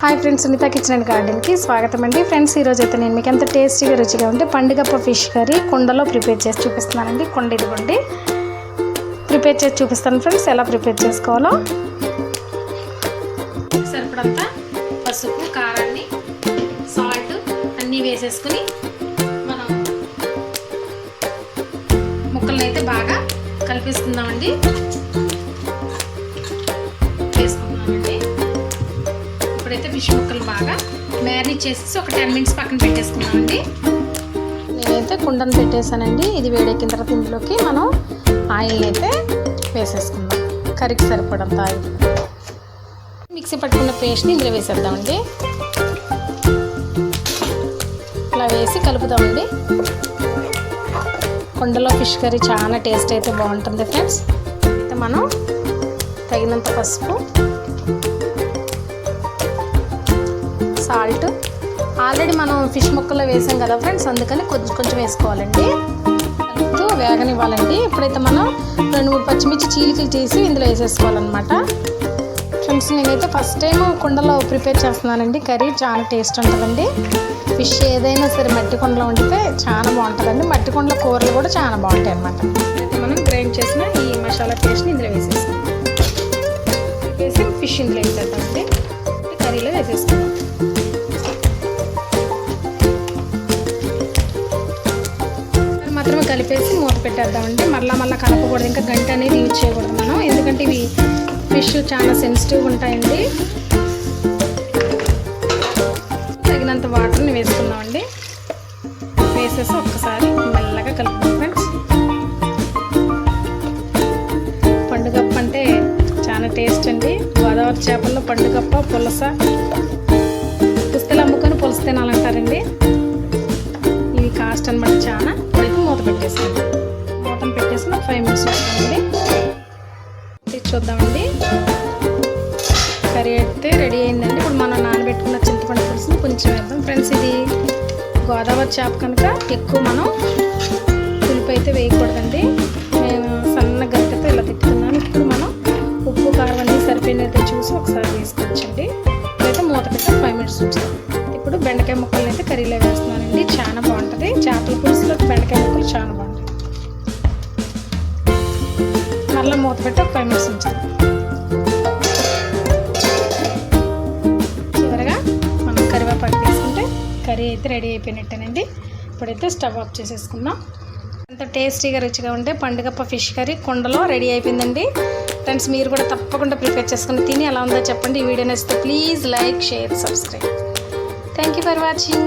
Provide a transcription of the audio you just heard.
Hi friends, Sunitha kitchen and గార్డెన్కి స్వాగతం అండి. ఫ్రెండ్స్, ఈరోజు అయితే నేను మీకు ఎంత టేస్టీగా రుచిగా ఉంటే పండుగప్ప ఫిష్ కర్రీ కుండలో ప్రిపేర్ చేసి చూపిస్తున్నానండి. కుండ ఇదిగోండి, ప్రిపేర్ చేసి చూపిస్తాను ఫ్రెండ్స్. ఎలా ప్రిపేర్ చేసుకోవాలో సరిపడంతా పసుపు, కారాన్ని, సాల్ట్ అన్నీ వేసేసుకుని మనం ముక్కలను అయితే బాగా కలిపేసుకుందామండి. వేసుకుందామండి. ఇప్పుడైతే ఫిష్ ముక్కలు బాగా మ్యారినేట్ చేసి ఒక 10 మినిట్స్ పక్కన పెట్టేసుకున్నామండి. నేనైతే కుండను పెట్టేశానండి. ఇది వేడెక్కిన తర్వాత ఇందులోకి మనం ఆయిల్ని అయితే వేసేసుకుందాం. కర్రీకి సరిపడంత ఆయిల్. మిక్సీ పట్టుకున్న పేస్ట్ని ఇందులో వేసేద్దామండి. ఇలా వేసి కలుపుదామండి. కుండలో ఫిష్ కర్రీ చాలా టేస్ట్ అయితే బాగుంటుంది ఫ్రెండ్స్. అయితే మనం తగినంత పసుపు, సాల్ట్ ఆల్రెడీ మనం ఫిష్ ముక్కల్లో వేసాం కదా ఫ్రెండ్స్, అందుకని కొంచెం వేసుకోవాలండి. కలుపుతూ వేగనివ్వాలండి. ఇప్పుడైతే మనం 2-3 పచ్చిమిర్చి చీలికలు చేసి ఇందులో వేసేసుకోవాలన్నమాట. ఫ్రెండ్స్, నేనైతే ఫస్ట్ టైం కుండలో ప్రిపేర్ చేస్తున్నానండి. కర్రీ చాలా టేస్ట్ ఉంటుందండి. ఫిష్ ఏదైనా సరే మట్టి కుండలో వండితే చాలా బాగుంటుందండి. మట్టి కుండలో కూరలు కూడా చాలా బాగుంటాయి అన్నమాట. అయితే మనం గ్రైండ్ చేసిన ఈ మసాలా పేస్ట్ని ఇందులో వేసేసుకుందాం. వేసి ఫిష్ ఇందులో వేసేద్దామండి. కర్రీలో వేసేసుకుందాం. మాత్రమే కలిపేసి మూత పెట్టేద్దామండి. మళ్ళీ కలపకూడదు, ఇంకా గంట అనేది యూజ్ చేయకూడదు మనం, ఎందుకంటే ఇవి ఫిష్ చాలా సెన్సిటివ్గా ఉంటాయండి. తగినంత వాటర్ని వేసుకుందామండి. వేసేసి ఒక్కసారి మెల్లగా కలుపుతాం ఫ్రెండ్స్. పండుగప్ప అంటే చాలా టేస్ట్ అండి. గోదావరి చేపల్లో పండుగప్ప, పులస, పుస్తలు అమ్ముకొని పులస తినాలంటారండి. ఇవి కాస్ట్ అనమాట చాలా. మూత పెట్టేసుకోండి. మూతను పెట్టేసుకుని 5 మినిట్స్ వస్తుందండి. చూద్దామండి. కర్రీ అయితే రెడీ అయిందండి. ఇప్పుడు మనం నానబెట్టుకున్న చింతపండు పులుసుని కొంచెం వేద్దాం ఫ్రెండ్స్. ఇది గోదావరి చేప కనుక ఎక్కువ మనం పులుపు అయితే వేయకూడదండి. నేను సన్న గరిటెతో ఇలా తిట్టుకున్నాను. ఇప్పుడు మనం ఉప్పు, కారం అన్నీ సరిపోయినైతే చూసి ఒకసారి వేసుకోవచ్చండి. ఇప్పుడైతే మూత పెట్టి 5 మినిట్స్ ఉంచుతాం. ఇప్పుడు బెండకాయ ముక్కలు అయితే కర్రీలో వేస్తున్నానండి. చాలా బాగుంటుంది. చేపల పులుసులో బెండకాయ ముక్కలు చాలా బాగుంటాయి. మళ్ళీ మూత పెట్టి ఒక 5 మినిట్స్ ఉంచాలి. చివరిగా మనం కరివేపాకు వేసుకుంటే కర్రీ అయితే రెడీ అయిపోయినట్టేనండి. ఇప్పుడైతే స్టవ్ ఆఫ్ చేసేసుకుందాం. ఎంత టేస్టీగా రుచిగా ఉంటే పండుగప్ప ఫిష్ కర్రీ కుండలో రెడీ అయిపోయిందండి. ఫ్రెండ్స్, మీరు కూడా తప్పకుండా ప్రిపేర్ చేసుకుని తిని ఎలా ఉందో చెప్పండి. ఈ వీడియో నచ్చితే please like, share, subscribe. Thank you for watching.